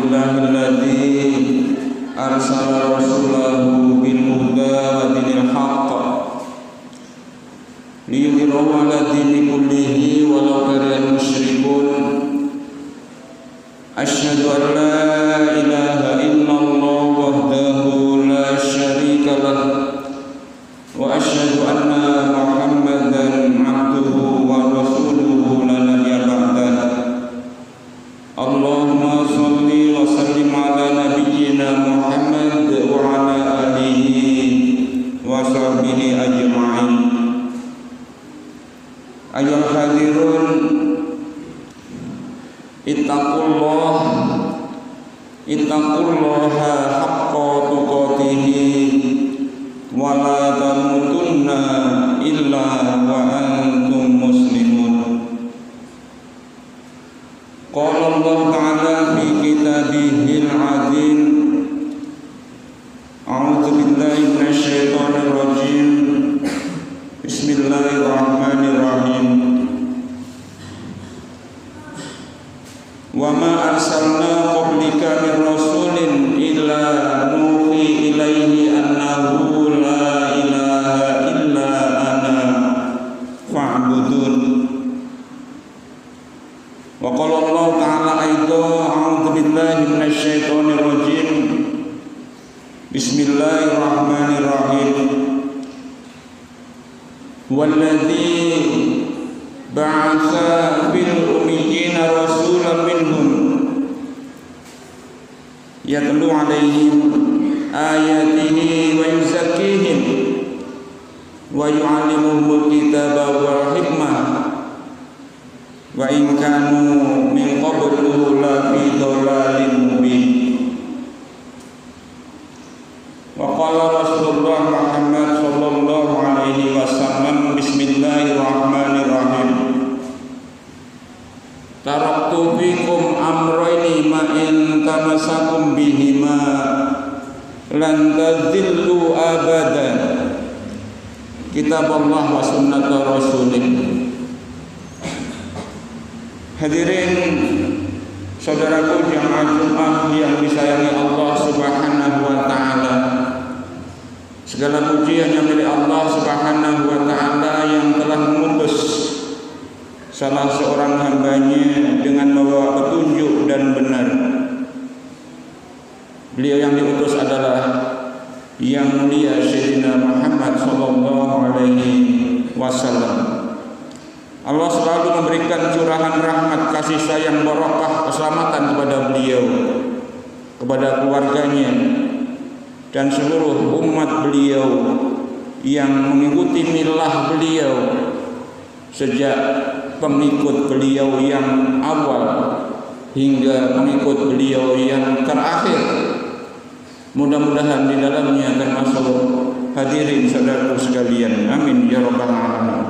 Alhamdulillahilladzi arsala rasulahu bil huda wa dinil haqq liyudhhirahu 'ala dini kullihi walau karihal musyrikun. Asyhadu an la ilaha illallah wahdahu la syarika lah wa asyhadu anna Muhammadan 'abduhu wa rasuluhu la nabiyya ba'dah. Allahumma shalli wa sallim ala nabiyyina Muhammad wa ala alihi wa sahbihi ajma'in. Ayyuhal hadirun, ittaqullaha haqqa tuqatih wa la tamutunna illa wa antum muslimun. Qala Allah Ta'ala fi kitabihil 'azim. A'udzu billahi minasy syaithanir rajim. Bismillahirrahmanirrahim. Wa ma arsalna qablika min rasulin illa nuhi ilaihi annahu la ilaha illa ana fa'budun. Wa qala Allah Ta'ala aidan, a'udzu billahi minasy syaithanir rajim. Bismillahirrahmanirrahim. Walladzi ba'atsa fil ummiyina rasulan minhum yatlu 'alaihim ayatihi wa yuzakkihim wa yu'allimuhumul kitaba wal hikmah wa in kanu min qablu la fi dhalalin mubin. Wa qala Rasulullah Muhammad sallallahu alaihi wasallam, bismillahirrahmanirrahim. Taraktu fikum amrayni ma in tamasakum bihima lan tadillu abadan. Kitab Allah wa sunnat Rasulih. Hadirin saudaraku jamaah Jumat yang disayangi Allah Subhanahu wa taala. Segala pujian yang milik Allah Subhanahu wa ta'ala yang telah mengutus salah seorang hambanya dengan membawa petunjuk dan benar. Beliau yang diutus adalah yang mulia Sayyidina Muhammad sallallahu alaihi wasallam. Allah selalu memberikan curahan rahmat, kasih sayang, barokah, keselamatan kepada beliau, kepada keluarganya, dan seluruh umat beliau yang mengikuti milah beliau sejak pengikut beliau yang awal hingga pengikut beliau yang terakhir. Mudah-mudahan di dalamnya termasuk hadirin saudaraku sekalian. Amin ya rabbal alamin.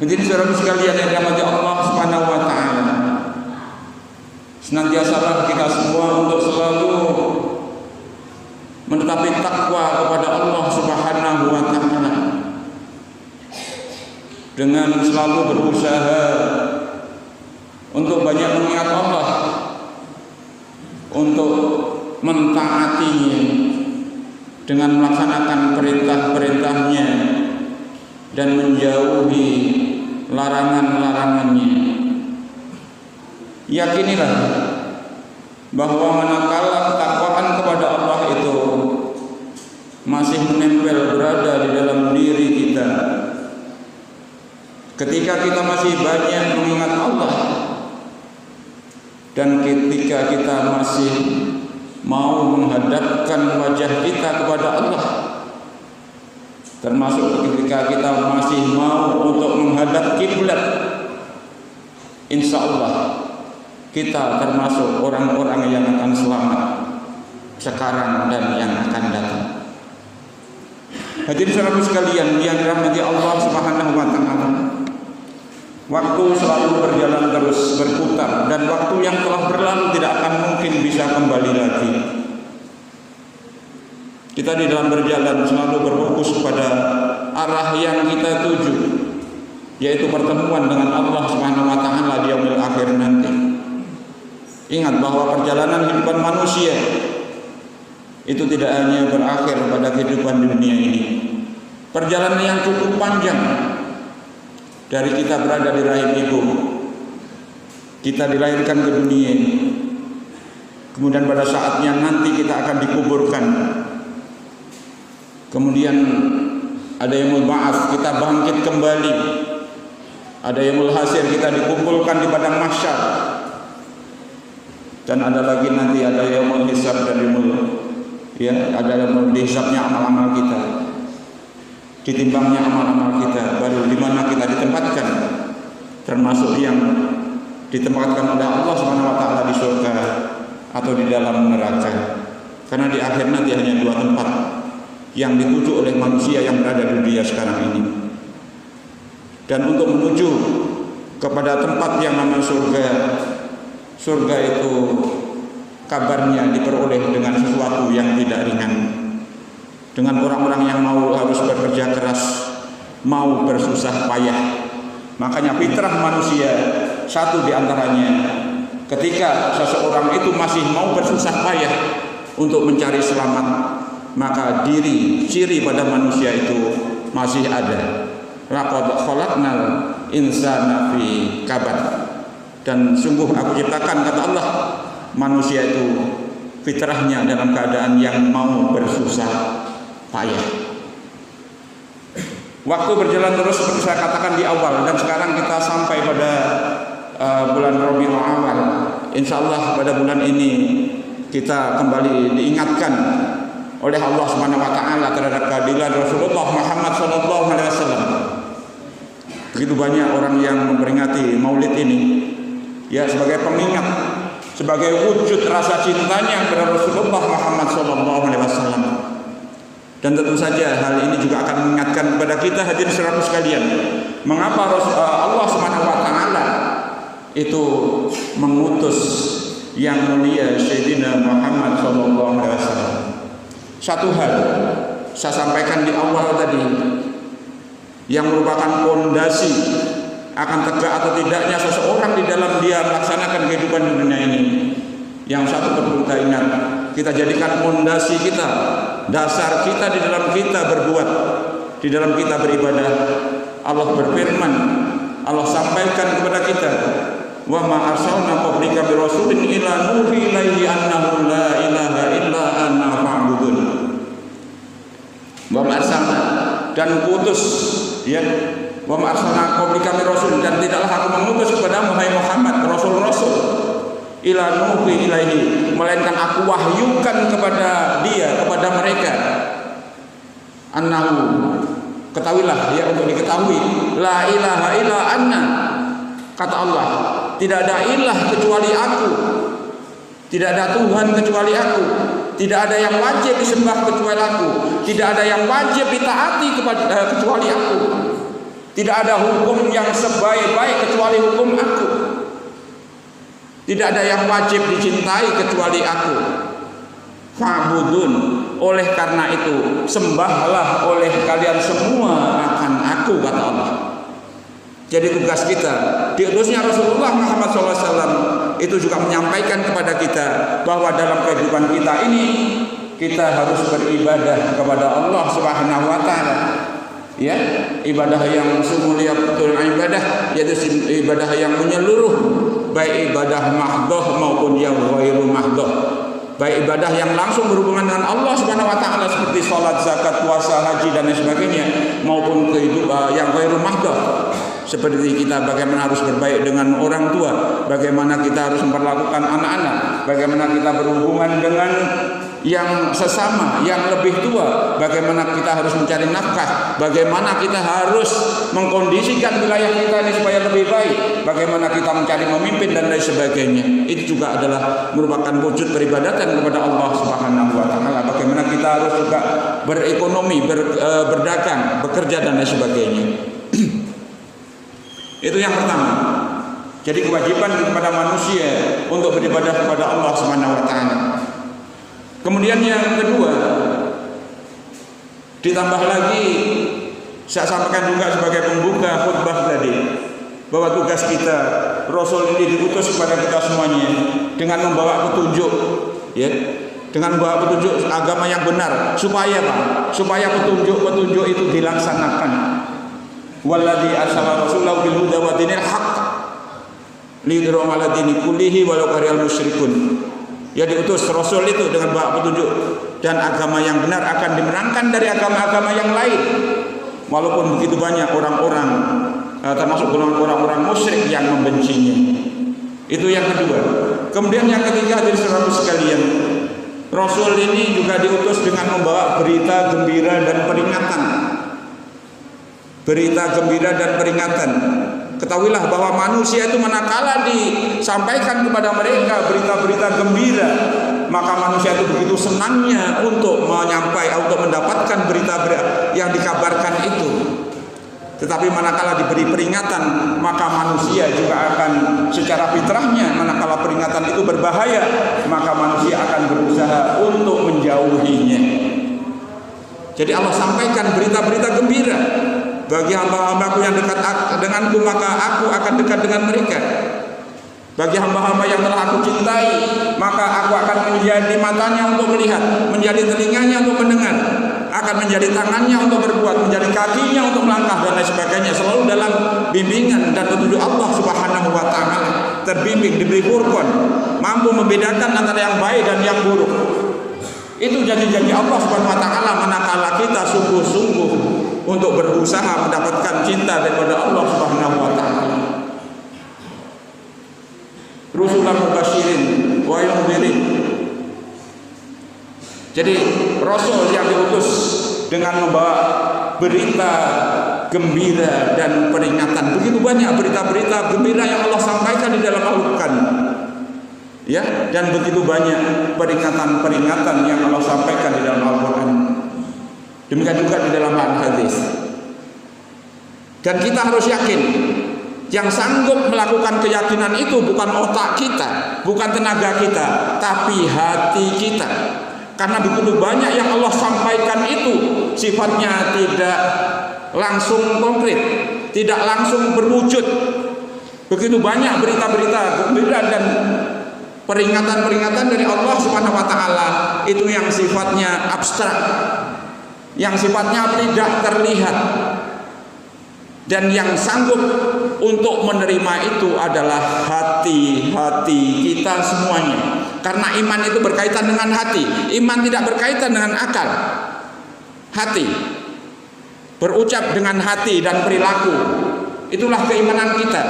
Hadirin saudaraku sekalian yang dirahmati Allah Subhanahu wa taala. Senantiasalah kita semua untuk selalu menetapi takwa kepada Allah Subhanahu wa ta'ala dengan selalu berusaha untuk banyak mengingat Allah, untuk mentaatinya dengan melaksanakan perintah-perintahnya dan menjauhi larangan-larangannya. Yakinilah bahwa manakala ketakwaan kepada Allah itu masih menempel berada di dalam diri kita, ketika kita masih banyak mengingat Allah, dan ketika kita masih mau menghadapkan wajah kita kepada Allah, termasuk ketika kita masih mau untuk menghadap kiblat, insya Allah kita termasuk orang-orang yang akan selamat sekarang dan yang akan datang. Hadirin saudaraku sekalian yang dirahmati Allah Subhanahu wa taala. Waktu selalu berjalan terus berputar, dan waktu yang telah berlalu tidak akan mungkin bisa kembali lagi. Kita di dalam berjalan selalu berfokus pada arah yang kita tuju, yaitu pertemuan dengan Allah Subhanahu wa taala di yaumil akhir nanti. Ingat bahwa perjalanan kehidupan manusia itu tidak hanya berakhir pada kehidupan dunia ini. Perjalanan yang cukup panjang dari kita berada di rahim ibu, kita dilahirkan ke dunia ini, kemudian pada saatnya nanti kita akan dikuburkan, kemudian ada yaumul ba'ats, kita bangkit kembali, ada yaumul hasyr, kita dikumpulkan di padang mahsyar, dan ada lagi nanti ada yaumul hisab dan ada yaumul dihisabnya amal-amal kita, ditimbangnya amal-amal kita, baru di mana kita ditempatkan, termasuk yang ditempatkan oleh Allah Subhanahu wa taala di surga atau di dalam neraka. Karena di akhir nanti hanya dua tempat yang dituju oleh manusia yang berada di dunia sekarang ini. Dan untuk menuju kepada tempat yang namanya surga, surga itu kabarnya diperoleh dengan sesuatu yang tidak ringan, dengan orang-orang yang mau harus bekerja keras, mau bersusah payah. Makanya fitrah manusia satu diantaranya, ketika seseorang itu masih mau bersusah payah untuk mencari selamat, maka ciri pada manusia itu masih ada. Laqad khalaqnal insana fi kabad. Dan sungguh aku ciptakan, kata Allah, manusia itu fitrahnya dalam keadaan yang mau bersusah payah. Waktu berjalan terus seperti saya katakan di awal, dan sekarang kita sampai pada bulan Rabiul Awal. Insyaallah pada bulan ini kita kembali diingatkan oleh Allah Subhanahu wa taala terhadap keadilan Rasulullah Muhammad sallallahu alaihi wasallam. Begitu banyak orang yang memperingati Maulid ini ya sebagai pengingat, sebagai wujud rasa cintanya kepada Rasulullah Muhammad sallallahu alaihi wasallam. Dan tentu saja hal ini juga akan mengingatkan kepada kita hadirin sekalian sekalian, mengapa Allah Subhanahu wa taala itu mengutus yang mulia Sayyidina Muhammad sallallahu alaihi wasallam. Satu hal saya sampaikan di awal tadi, yang merupakan fondasi akan tegak atau tidaknya seseorang di dalam dia melaksanakan kehidupan di dunia ini. Yang satu perlu kita ingat, kita jadikan fondasi kita, dasar kita di dalam kita berbuat, di dalam kita beribadah. Allah berfirman, Allah sampaikan kepada kita, wa ma arsalna qablika bi rasulin illa nuhi ilaihi annahu la ilaha illa ana fa'budun. Wa ma arsalna, dan kutus ya, wa ma arsalna qablika bi rasul, dan tidaklah aku mengutus kepada Muhammad rasul-rasul ila nuhi ilaihi, melainkan aku wahyukan kepada dia, kepada mereka, annahu, ketahuilah ya, untuk diketahui, la ilaha illa anna, kata Allah, tidak ada ilah kecuali aku, tidak ada Tuhan kecuali aku, tidak ada yang wajib disembah kecuali aku, tidak ada yang wajib ditaati kecuali aku, tidak ada hukum yang sebaik-baik kecuali hukum aku, tidak ada yang wajib dicintai kecuali aku. Fa'budun, oleh karena itu sembahlah oleh kalian semua akan aku, kata Allah. Jadi tugas kita, diutusnya Rasulullah Muhammad SAW itu juga menyampaikan kepada kita bahwa dalam kehidupan kita ini kita harus beribadah kepada Allah Subhanahu wa taala. Ya, ibadah yang semulia betul ibadah, yaitu ibadah yang menyeluruh, baik ibadah mahdhah maupun yang ghairu mahdhah. Baik ibadah yang langsung berhubungan dengan Allah Subhanahu wa taala seperti salat, zakat, puasa, haji dan lain sebagainya, maupun kehidupan yang ghairu mahdhah, seperti kita bagaimana harus berbaik dengan orang tua, bagaimana kita harus memperlakukan anak-anak, bagaimana kita berhubungan dengan yang sesama, yang lebih tua, bagaimana kita harus mencari nafkah, bagaimana kita harus mengkondisikan wilayah kita ini supaya lebih baik, bagaimana kita mencari memimpin dan lain sebagainya. Itu juga adalah merupakan wujud peribadatan kepada Allah Subhanahu wa taala. Bagaimana kita harus juga berekonomi, berdagang, bekerja dan lain sebagainya. Itu yang pertama. Jadi kewajiban kepada manusia untuk beribadah kepada Allah Subhanahu wa taala. Kemudian yang kedua, ditambah lagi saya sampaikan juga sebagai pembuka khutbah tadi, bahwa tugas kita, Rasul ini diutus kepada kita semuanya dengan membawa petunjuk, ya, dengan membawa petunjuk agama yang benar, supaya apa? Supaya petunjuk itu dilaksanakan. Walladzi arsala rasulahu bil huda wa dinil haqq liyudhhirahu 'ala dini kullihi walau karihal musyrikun. Ya, diutus Rasul itu dengan bawa petunjuk dan agama yang benar akan dimenangkan dari agama-agama yang lain. Walaupun begitu banyak orang-orang, termasuk golongan orang-orang musyrik yang membencinya. Itu yang kedua. Kemudian yang ketiga, hadirin saudara sekalian, Rasul ini juga diutus dengan membawa berita gembira dan peringatan. Berita gembira dan peringatan. Ketahuilah bahwa manusia itu manakala disampaikan kepada mereka berita-berita gembira, maka manusia itu begitu senangnya untuk mendapatkan berita-berita yang dikabarkan itu. Tetapi manakala diberi peringatan, maka manusia juga akan secara fitrahnya, manakala peringatan itu berbahaya, maka manusia akan berusaha untuk menjauhinya. Jadi Allah sampaikan berita-berita gembira. Bagi hamba-hambaku yang dekat denganku, maka aku akan dekat dengan mereka. Bagi hamba-hamba yang telah aku cintai, maka aku akan menjadi matanya untuk melihat, menjadi telinganya untuk mendengar, akan menjadi tangannya untuk berbuat, menjadi kakinya untuk melangkah, dan lain sebagainya. Selalu dalam bimbingan dan petunjuk Allah Subhanahu wa ta'ala. Terbimbing, diberi furqan, mampu membedakan antara yang baik dan yang buruk. Itu janji-janji Allah Subhanahu wa ta'ala manakala kita sungguh-sungguh untuk berusaha mendapatkan cinta daripada Allah Subhanahu wa ta'ala. Rusulan mubasyirin wa yunzirin. Jadi Rasul yang diutus dengan membawa berita gembira dan peringatan. Begitu banyak berita-berita gembira yang Allah sampaikan di dalam Al-Quran, ya, dan begitu banyak peringatan-peringatan yang Allah sampaikan di dalam Al-Quran. Demikian juga di dalam hadis. Dan kita harus yakin, yang sanggup melakukan keyakinan itu bukan otak kita, bukan tenaga kita, tapi hati kita. Karena begitu banyak yang Allah sampaikan itu sifatnya tidak langsung konkret, tidak langsung berwujud. Begitu banyak berita-berita gembira dan peringatan-peringatan dari Allah Subhanahu wa ta'ala itu yang sifatnya abstrak, yang sifatnya tidak terlihat. Dan yang sanggup untuk menerima itu adalah hati-hati kita semuanya. Karena iman itu berkaitan dengan hati. Iman tidak berkaitan dengan akal. Hati. Berucap dengan hati dan perilaku. Itulah keimanan kita.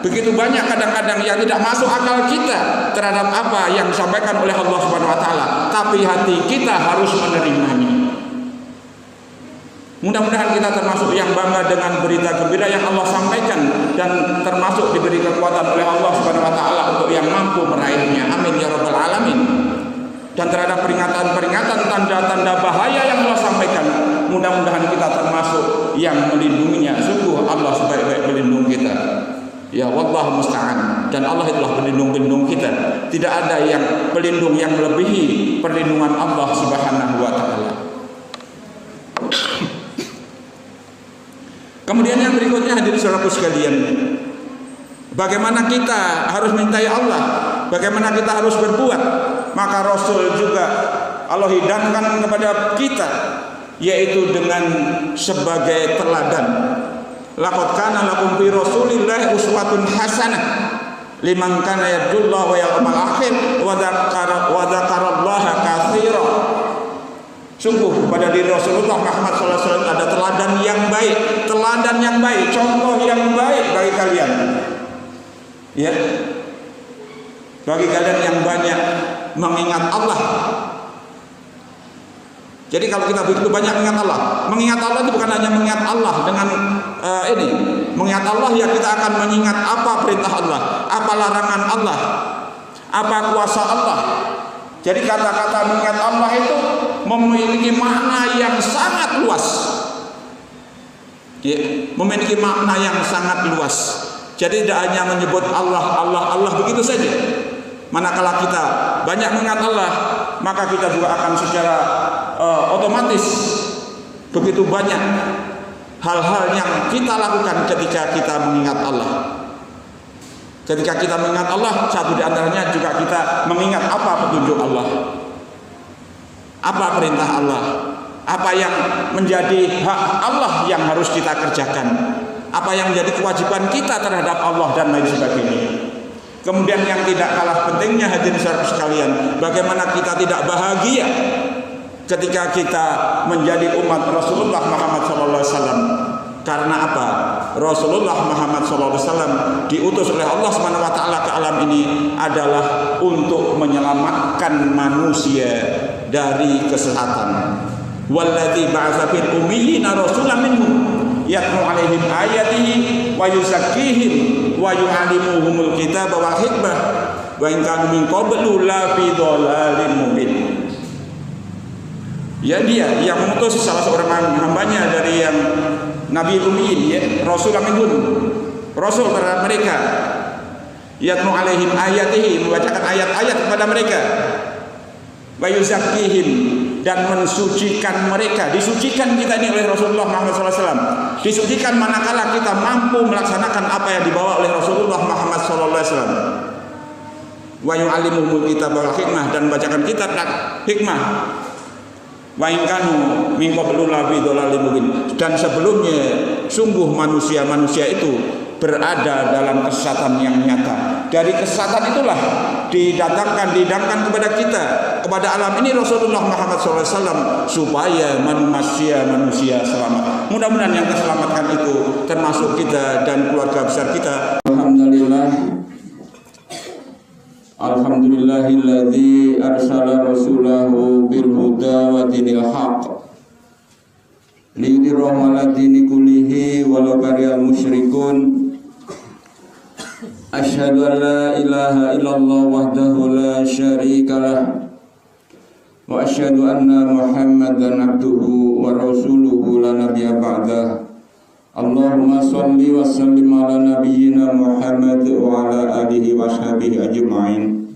Begitu banyak kadang-kadang yang tidak masuk akal kita terhadap apa yang disampaikan oleh Allah Subhanahu wa ta'ala, tapi hati kita harus menerimanya. Mudah-mudahan kita termasuk yang bangga dengan berita gembira yang Allah sampaikan, dan termasuk diberi kekuatan oleh Allah Subhanahu wa ta'ala untuk yang mampu meraihnya. Amin ya rabbal alamin. Dan terhadap peringatan-peringatan, tanda-tanda bahaya yang Allah sampaikan, mudah-mudahan kita termasuk yang melindunginya. Sungguh Allah sebaik-baik pelindung kita. Ya wallahu musta'an. Dan Allah itulah pelindung-pelindung kita. Tidak ada yang pelindung yang melebihi perlindungan Allah Subhanahu wa ta'ala. Kemudian yang berikutnya, hadirin saudaraku sekalian, bagaimana kita harus mencintai Allah, bagaimana kita harus berbuat. Maka Rasul juga Allah hidangkan kepada kita, yaitu dengan sebagai teladan. Laqad kana lakum fi Rasulillah uswatun hasanah liman kana yarjullaha wal yawmal akhir wa dzakarallaha katsira. Sungguh pada diri Rasulullah Muhammad SAW ada teladan yang baik, contoh yang baik bagi kalian, ya, bagi kalian yang banyak mengingat Allah. Jadi kalau kita begitu banyak mengingat Allah itu bukan hanya mengingat Allah dengan mengingat Allah, ya kita akan mengingat apa perintah Allah, apa larangan Allah, apa kuasa Allah. Jadi kata-kata mengingat Allah itu memiliki makna yang sangat luas, ya, memiliki makna yang sangat luas. Jadi tidak hanya menyebut Allah begitu saja. Manakala kita banyak mengingat Allah, maka kita juga akan secara otomatis begitu banyak hal-hal yang kita lakukan ketika kita mengingat Allah. Ketika kita mengingat Allah, satu di antaranya juga kita mengingat apa petunjuk Allah, apa perintah Allah, apa yang menjadi hak Allah yang harus kita kerjakan, apa yang menjadi kewajiban kita terhadap Allah dan lain sebagainya. Kemudian yang tidak kalah pentingnya hadirin sekalian, bagaimana kita tidak bahagia ketika kita menjadi umat Rasulullah Muhammad SAW. Karena apa? Rasulullah Muhammad SAW diutus oleh Allah SWT ke alam ini adalah untuk menyelamatkan manusia dari kesesatan. Walladzi ba'atsa fil ummiyina rasulan minhum yatlu 'alaihim ayatihi wa yuzakkihim wa yu'allimuhumul kitaba wal hikmah wa in kanu min qablu la fi dhalalin mubin. Ya, dia yang mengutus salah seorang hambanya dari yang Nabi Ummiyin, ya, Rasul minhum, Rasul terhadap mereka, yatlu 'alaihim ayatihi, membacakan ayat-ayat kepada mereka, wa yuzakkihim, dan mensucikan mereka. Disucikan kita ini oleh Rasulullah Muhammad SAW. Disucikan manakala kita mampu melaksanakan apa yang dibawa oleh Rasulullah Muhammad SAW. Wa yu'allimuhumul kitaba wal hikmah, dan membacakan kitab dan hikmah. Wa in kanu min qablu la fi dhalalin mubin, dan sebelumnya sungguh manusia-manusia itu berada dalam kesesatan yang nyata. Dari kesesatan itulah dihidangkan kepada kita, kepada alam ini Rasulullah Muhammad SAW, supaya manusia selamat. Mudah-mudahan yang terselamatkan itu termasuk kita dan keluarga besar kita. Alhamdulillahilladzi arsala rasulahu bil huda wa dinil haqq liyudhhirahu 'ala dini kullihi walau karihal musyrikun. Asyhadu an la ilaha illallah wahdahu la syarikalah wa asyhadu anna Muhammadan abduhu wa rasuluhu la nabiyya ba'dah. Allahumma sholli wa sallim ala nabiyyina Muhammad wa ala alihi wa sahbihi ajma'in.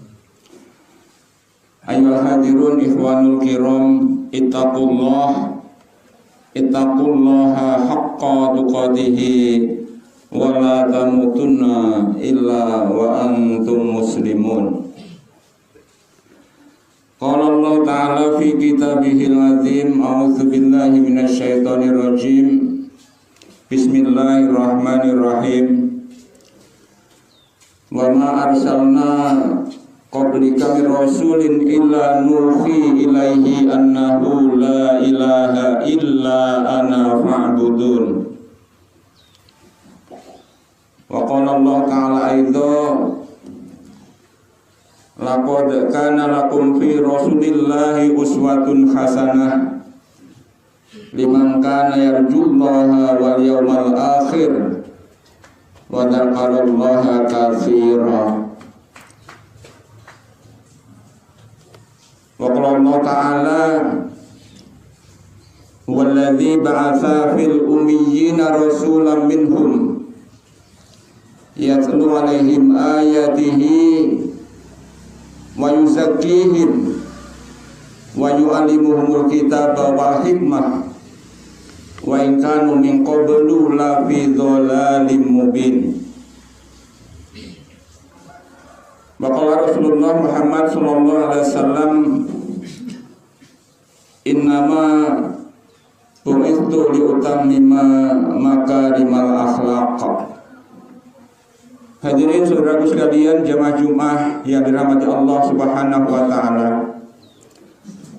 Ayyuhal hadirun ikhwanul kiram, ittaqullaha haqqa tuqatihi wa la tamutunna illa wa antum muslimun. Qala Allah ta'ala fi kitabihil azim, a'udzu billahi minasy syaithanir rajim. Bismillahirrahmanirrahim. Wa ma arsalna qablika min rasulin illa nuhi ilaihi annahu la ilaha illa ana fa'budun. Wa qala Allah ta'ala aidha, laqad kana lakum fi rasulillahi uswatun hasanah liman kana yarjullaha wal yawmal akhir wa dzakarallaha katsira. Wa qala Allah ta'ala walladzi ba'atsa fil ummiyina rasulan minhum yatlu 'alaihim ayatihi wa yuzakkihim wa yu'allimuhumul kitaba wal hikmah wa in kanu min qablu la fi dhalalin mubin. Maka Rasulullah Muhammad sallallahu alaihi wasallam, innama bu'ithu liutammima makarimal akhlaq. Hadirin saudaraku sekalian, jamaah Jumat yang dirahmati Allah Subhanahu wa taala.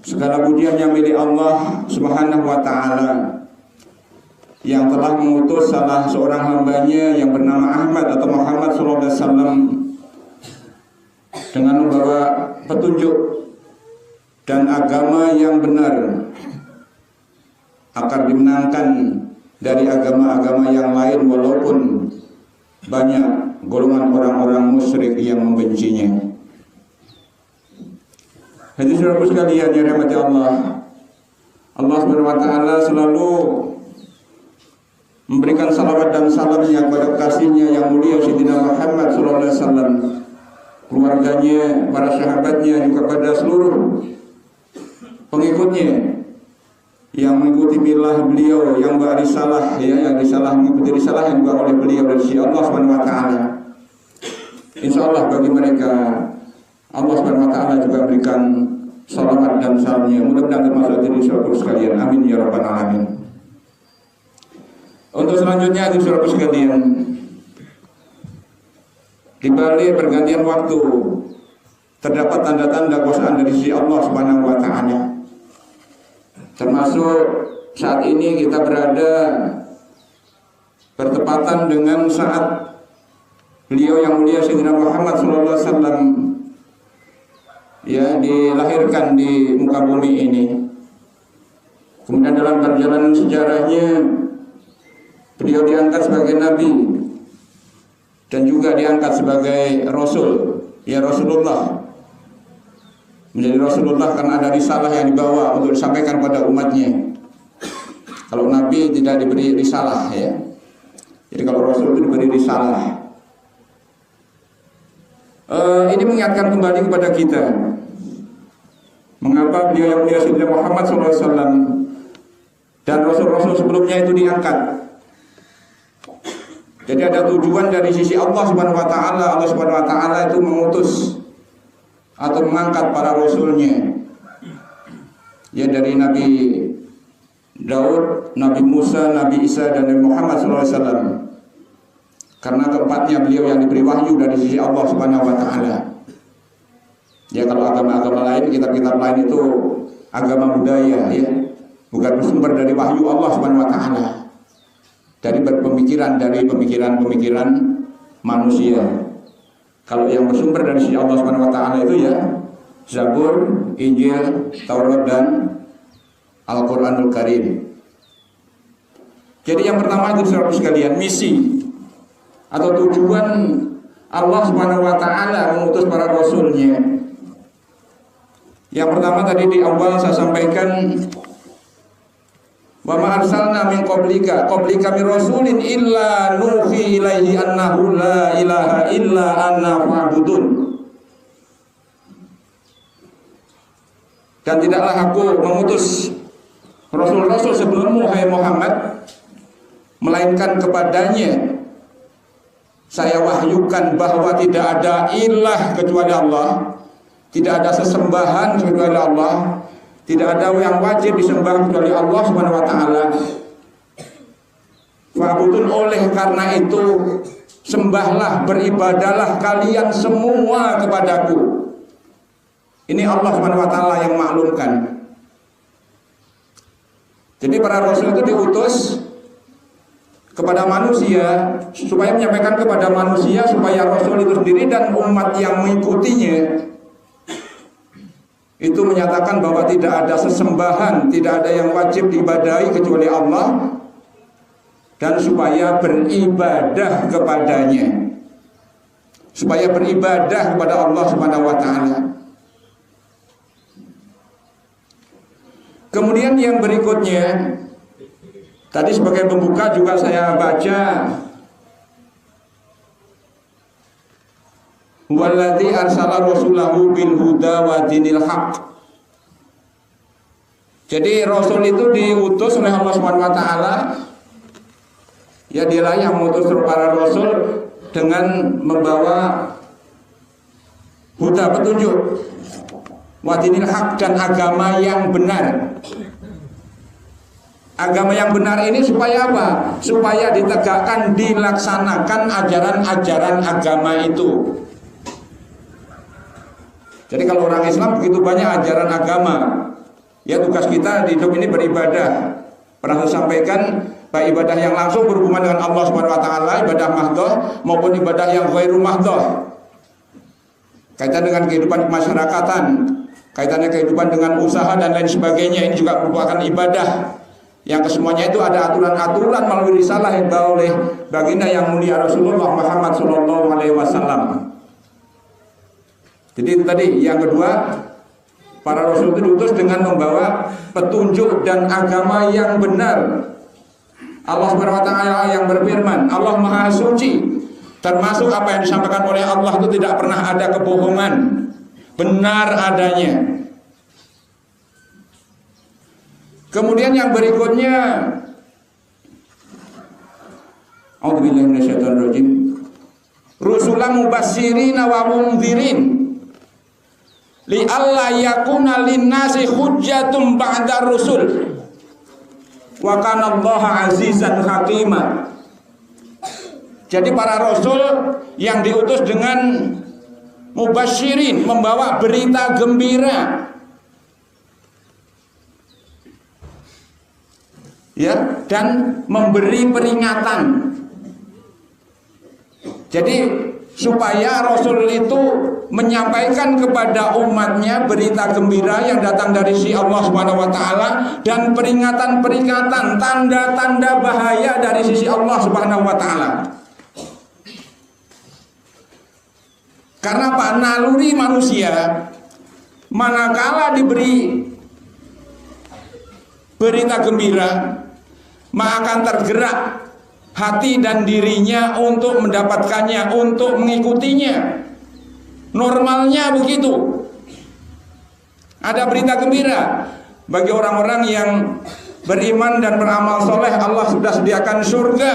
Segala pujian yang milik Allah Subhanahu wa taala yang telah mengutus salah seorang hambanya yang bernama Ahmad atau Muhammad sallallahu alaihi wasallam dengan membawa petunjuk dan agama yang benar agar dimenangkan dari agama-agama yang lain, walaupun banyak golongan orang-orang musyrik yang membencinya. Hadirin saudaraku sekalian yang dirahmati Allah, Allah Subhanahu wa taala selalu memberikan salawat dan salamnya kepada kasihnya yang mulia Sayyidina Muhammad sallallahu alaihi wasallam, keluarganya, para sahabatnya, juga kepada seluruh pengikutnya yang mengikuti milah beliau, yang berisalah, ya, yang risalah mengikuti risalah yang dibawa oleh beliau dari sisi Allah Subhanahu wa taala. Insya Allah bagi mereka Allah Subhanahu wa Ta'ala juga berikan salawat dan salamnya. Mudah-mudahan termasuk di surga sekalian. Amin ya rabbal alamin. Untuk selanjutnya di surga sekalian, di balik pergantian waktu terdapat tanda-tanda kekuasaan dari sisi Allah Subhanahu wa Ta'ala. Termasuk saat ini kita berada bertepatan dengan saat beliau yang mulia Sayyidina Muhammad SAW ya dilahirkan di muka bumi ini. Kemudian dalam perjalanan sejarahnya beliau diangkat sebagai nabi dan juga diangkat sebagai rasul, ya Rasulullah. Menjadi Rasulullah karena ada risalah yang dibawa untuk disampaikan pada umatnya. Kalau nabi tidak diberi risalah ya. Jadi kalau rasul itu diberi risalah. Ini mengingatkan kembali kepada kita mengapa beliau yang mulia Sayyidina Muhammad SAW dan rasul-rasul sebelumnya itu diangkat. Jadi ada tujuan dari sisi Allah Subhanahu wa Ta'ala. Allah Subhanahu wa Ta'ala itu mengutus atau mengangkat para rasulnya. Ya dari Nabi Daud, Nabi Musa, Nabi Isa dan Nabi Muhammad SAW. Karena keempatnya beliau yang diberi wahyu dari sisi Allah Subhanahu wa Ta'ala. Ya kalau agama-agama lain, kitab-kitab lain itu agama budaya ya, bukan bersumber dari wahyu Allah Subhanahu wa Ta'ala. Dari pemikiran manusia. Kalau yang bersumber dari sisi Allah Subhanahu wa Ta'ala itu ya Zabur, Injil, Taurat dan Al-Qur'anul Karim. Jadi yang pertama itu saudara sekalian, misi atau tujuan Allah Subhanahu wa Ta'ala mengutus para rasulnya. Yang pertama tadi di awal saya sampaikan, wa ma arsalna min qablika min rasulin illa nuhi ilaihi annahu la ilaha illa anna fa'budun. Dan tidaklah aku mengutus rasul-rasul sebelummu hai Muhammad, melainkan kepadanya saya wahyukan bahwa tidak ada ilah kecuali Allah, tidak ada sesembahan kecuali Allah, tidak ada yang wajib disembah kecuali Allah Subhanahu wa Ta'ala. Fa'budun, oleh karena itu sembahlah, beribadahlah kalian semua kepadaku. Ini Allah Subhanahu wa Ta'ala yang maklumkan. Jadi para rasul itu diutus kepada manusia supaya menyampaikan kepada manusia, supaya rasul itu sendiri dan umat yang mengikutinya itu menyatakan bahwa tidak ada sesembahan, tidak ada yang wajib diibadahi kecuali Allah, dan supaya beribadah kepadanya, supaya beribadah kepada Allah Subhanahu wa Ta'ala. Kemudian yang berikutnya tadi sebagai pembuka juga saya baca, walladzi arsala rasulahu bil huda wa dinil haq. Jadi rasul itu diutus oleh Allah Subhanahu wa Ta'ala. Ya dialah yang mengutus para rasul dengan membawa huda, petunjuk, wa dinil haq, dan agama yang benar. Agama yang benar ini supaya apa? Supaya ditegakkan, dilaksanakan ajaran-ajaran agama itu. Jadi kalau orang Islam begitu banyak ajaran agama, ya tugas kita di hidup ini beribadah. Pernah saya sampaikan, baik ibadah yang langsung berhubungan dengan Allah Subhanahu wa Ta'ala, ibadah mahdoh, maupun ibadah yang ghairu mahdoh, kaitan dengan kehidupan kemasyarakatan, kaitannya kehidupan dengan usaha dan lain sebagainya. Ini juga merupakan ibadah yang kesemuanya itu ada aturan-aturan melalui risalah yang dibawa oleh baginda yang mulia Rasulullah Muhammad SAW. Jadi tadi yang kedua, para rasul itu diutus dengan membawa petunjuk dan agama yang benar. Allah Subhanahu wa Ta'ala yang berfirman, Allah Maha Suci, termasuk apa yang disampaikan oleh Allah itu tidak pernah ada kebohongan, benar adanya. Kemudian yang berikutnya, a'udzubillahi minasyaitonirrajim, rusulan mubasyirina wa mundzirin li alla yakuna linnasi hujjatum ba'da rusul wa kana Allaha azizan hakima. Jadi para rasul yang diutus dengan mubasyirin, membawa berita gembira, ya, dan memberi peringatan. Jadi supaya rasul itu menyampaikan kepada umatnya berita gembira yang datang dari si Allah Subhanahu wa taala dan peringatan-peringatan, tanda-tanda bahaya dari sisi Allah Subhanahu wa taala. Karena apa? Naluri manusia manakala diberi berita gembira, maka akan tergerak hati dan dirinya untuk mendapatkannya, untuk mengikutinya. Normalnya begitu. Ada berita gembira bagi orang-orang yang beriman dan beramal soleh, Allah sudah sediakan surga,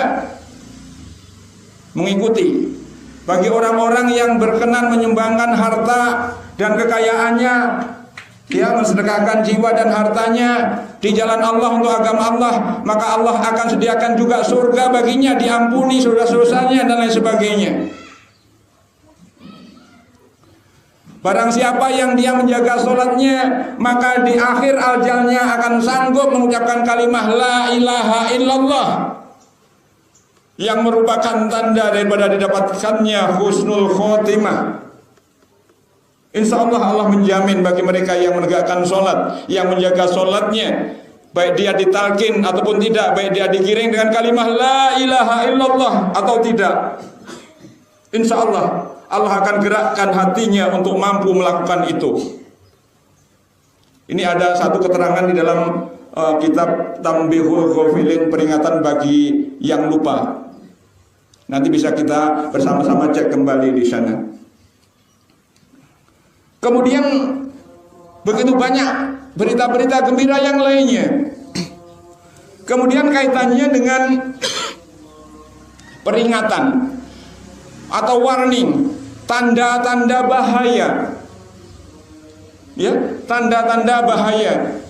mengikuti. Bagi orang-orang yang berkenan menyumbangkan harta dan kekayaannya, dia mensedekahkan jiwa dan hartanya di jalan Allah untuk agama Allah, maka Allah akan sediakan juga surga baginya, diampuni dosa-dosanya dan lain sebagainya. Barang siapa yang dia menjaga sholatnya, maka di akhir ajalnya akan sanggup mengucapkan kalimah la ilaha illallah, yang merupakan tanda daripada didapatkannya husnul khotimah. Insya Allah Allah menjamin bagi mereka yang menegakkan sholat, yang menjaga sholatnya, baik dia ditalkin ataupun tidak, baik dia digiring dengan kalimah la ilaha illallah atau tidak, insya Allah Allah akan gerakkan hatinya untuk mampu melakukan itu. Ini ada satu keterangan di dalam kitab Tambihul Ghafilin, peringatan bagi yang lupa. Nanti bisa kita bersama-sama cek kembali di sana. Kemudian begitu banyak berita-berita gembira yang lainnya. Kemudian kaitannya dengan peringatan atau warning, tanda-tanda bahaya. Ya, tanda-tanda bahaya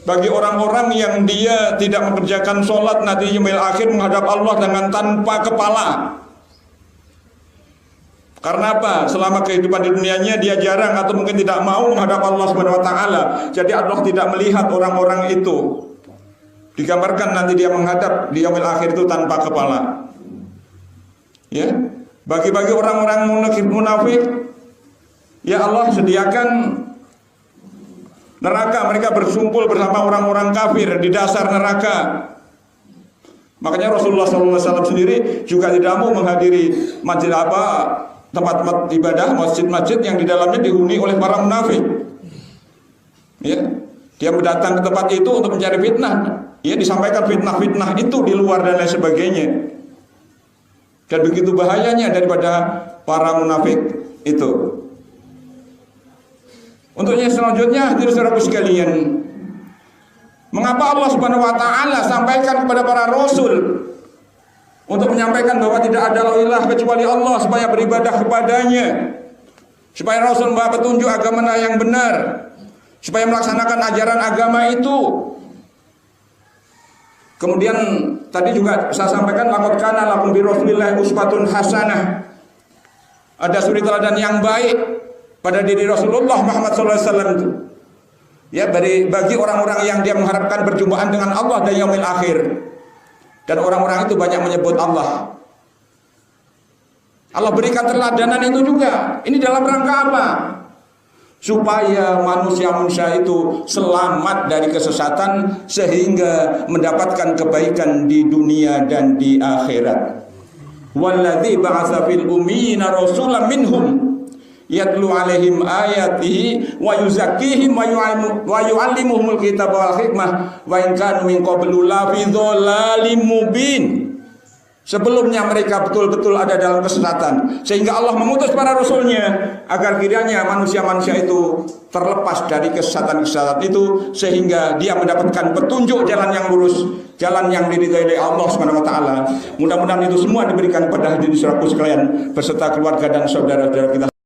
bagi orang-orang yang dia tidak mengerjakan sholat nanti yaumil akhir menghadap Allah dengan tanpa kepala. Karena apa? Selama kehidupan di dunianya dia jarang atau mungkin tidak mau menghadap Allah Subhanahu wa taala. Jadi Allah tidak melihat orang-orang itu. Digambarkan nanti dia menghadap di yaumil akhir itu tanpa kepala. Ya. Bagi-bagi orang-orang munafik, ya Allah sediakan neraka, mereka bersumpul bersama orang-orang kafir di dasar neraka. Makanya Rasulullah SAW sendiri juga tidak mau menghadiri masjid tempat ibadah, masjid-masjid yang di dalamnya dihuni oleh para munafik. Ya, dia mendatang ke tempat itu untuk mencari fitnah. Ya, disampaikan fitnah-fitnah itu di luar dan lain sebagainya. Dan begitu bahayanya daripada para munafik itu. Untuk yang selanjutnya, hadirin saudaraku sekalian, mengapa Allah Subhanahu wa taala sampaikan kepada para rasul untuk menyampaikan bahwa tidak ada ilah kecuali Allah, supaya beribadah kepadanya, supaya rasul membawa petunjuk agama yang benar, supaya melaksanakan ajaran agama itu. Kemudian tadi juga saya sampaikan laqad kana lakum bi rasulillahi uswatun hasanah. Ada suri teladan yang baik pada diri Rasulullah Muhammad SAW itu. Ya, bagi orang-orang yang dia mengharapkan perjumpaan dengan Allah dan yaumil akhir. Dan orang-orang itu banyak menyebut Allah. Allah berikan teladanan itu juga. Ini dalam rangka apa? Supaya manusia-manusia itu selamat dari kesesatan sehingga mendapatkan kebaikan di dunia dan di akhirat. Walladzi ba'atsa fil ummiyina rasulan minhum yatlu alaihim ayatihi wa yuzakkihim wa yu'allimuhumul kitaba wal hikmah wa in kanu min qablu la fi dhalalin mubin. Sebelumnya mereka betul-betul ada dalam kesesatan, sehingga Allah mengutus para rasulnya agar kiranya manusia-manusia itu terlepas dari kesesatan-kesesatan itu, sehingga dia mendapatkan petunjuk jalan yang lurus, jalan yang diridhai oleh Allah Subhanahu wa taala. Mudah-mudahan itu semua diberikan kepada hadirin sekalian beserta keluarga dan saudara-saudara kita.